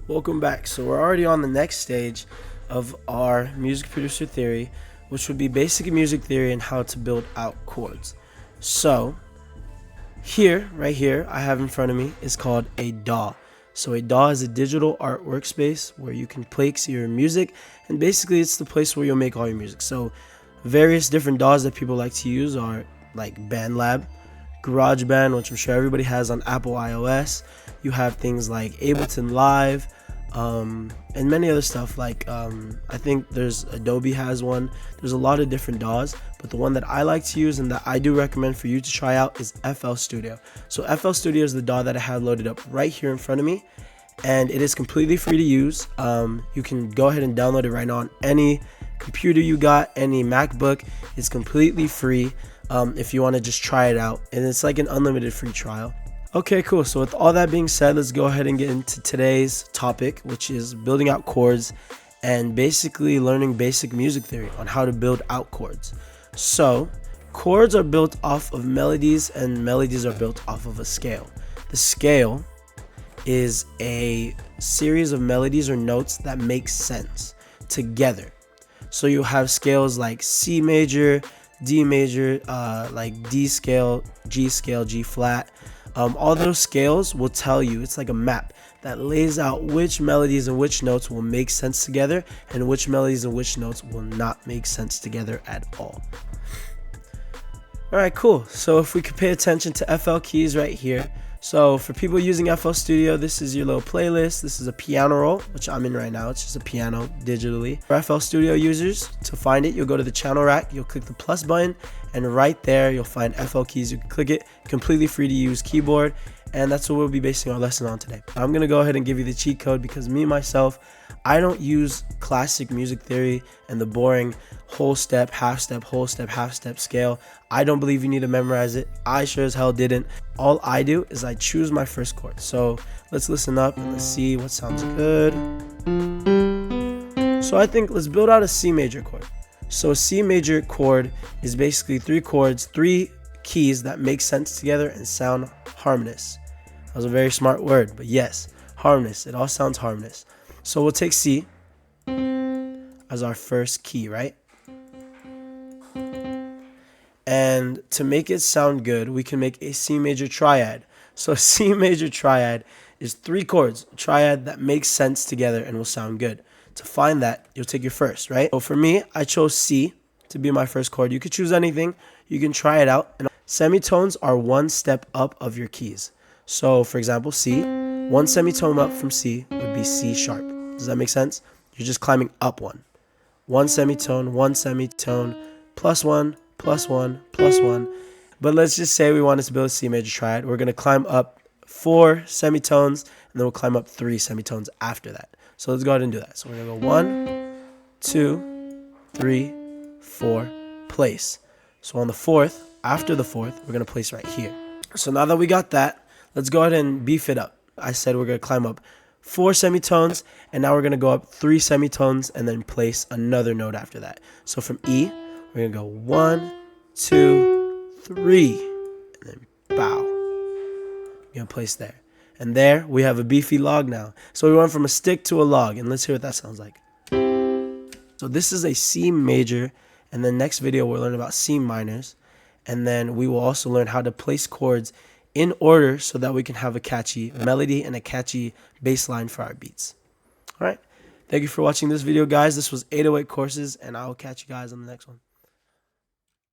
Welcome back. So we're already on the next stage of our music producer theory, which would be basic music theory and how to build out chords. So here, right here, I have in front of me is called a DAW. So a DAW is a digital art workspace where you can place your music, and basically it's the place where you'll make all your music. So various different DAWs that people like to use are like BandLab, GarageBand, which I'm sure everybody has on Apple iOS. You have things like Ableton Live, and many other stuff like I think there's Adobe has one. There's a lot of different DAWs, but the one that I like to use and that I do recommend for you to try out is FL Studio. So FL Studio is the DAW that I have loaded up right here in front of me, and it is completely free to use. You can go ahead and download it right now on any computer you got, any MacBook. It's completely free if you want to just try it out, and it's like an unlimited free trial. Okay, cool. So with all that being said, let's go ahead and get into today's topic, which is building out chords and basically learning basic music theory on how to build out chords. So chords are built off of melodies, and melodies are built off of a scale. The scale is a series of melodies or notes that make sense together. So you have scales like C major, D major, like D scale, G scale, G flat. All those scales will tell you, it's like a map that lays out which melodies and which notes will make sense together and which melodies and which notes will not make sense together at all. Alright, cool. So if we could pay attention to FL keys right here. So for people using FL Studio, this is your little playlist. This is a piano roll, which I'm in right now. It's just a piano digitally. For FL Studio users, to find it, you'll go to the channel rack, you'll click the plus button, and right there you'll find FL keys. You can click it, completely free to use keyboard, and that's what we'll be basing our lesson on today. I'm gonna go ahead and give you the cheat code because me myself, I don't use classic music theory and the boring whole step, half step, whole step, half step scale. I don't believe you need to memorize it. I sure as hell didn't. All I do is I choose my first chord. So let's listen up and let's see what sounds good. So I think let's build out a C major chord. So a C major chord is basically three chords, three keys that make sense together and sound harmonious. That was a very smart word, but yes, harmonious. It all sounds harmonious. So we'll take C as our first key, right? And to make it sound good, we can make a C major triad. So a C major triad is three chords, a triad that makes sense together and will sound good. To find that, you'll take your first, right? So for me, I chose C to be my first chord. You could choose anything. You can try it out. And semitones are one step up of your keys. So for example, C, one semitone up from C would be C sharp. Does that make sense? You're just climbing up one. One semitone, plus one, plus one, plus one. But let's just say we wanted to build a C major triad. We're going to climb up 4 semitones, and then we'll climb up 3 semitones after that. So let's go ahead and do that. So we're going to go 1, 2, 3, 4, place. So on the 4th, after the 4th, we're going to place right here. So now that we got that, let's go ahead and beef it up. I said we're going to climb up 4 semitones, and now we're going to go up 3 semitones and then place another note after that. So from E, we're going to go 1, 2, 3, and then bow. We're going to place there. And there we have a beefy log now. So we went from a stick to a log, and let's hear what that sounds like. So this is a C major, and then next video we'll learn about C minors, and then we will also learn how to place chords in order so that we can have a catchy melody and a catchy bass line for our beats. All right. Thank you for watching this video, guys. This was 808 Courses, and I will catch you guys on the next one.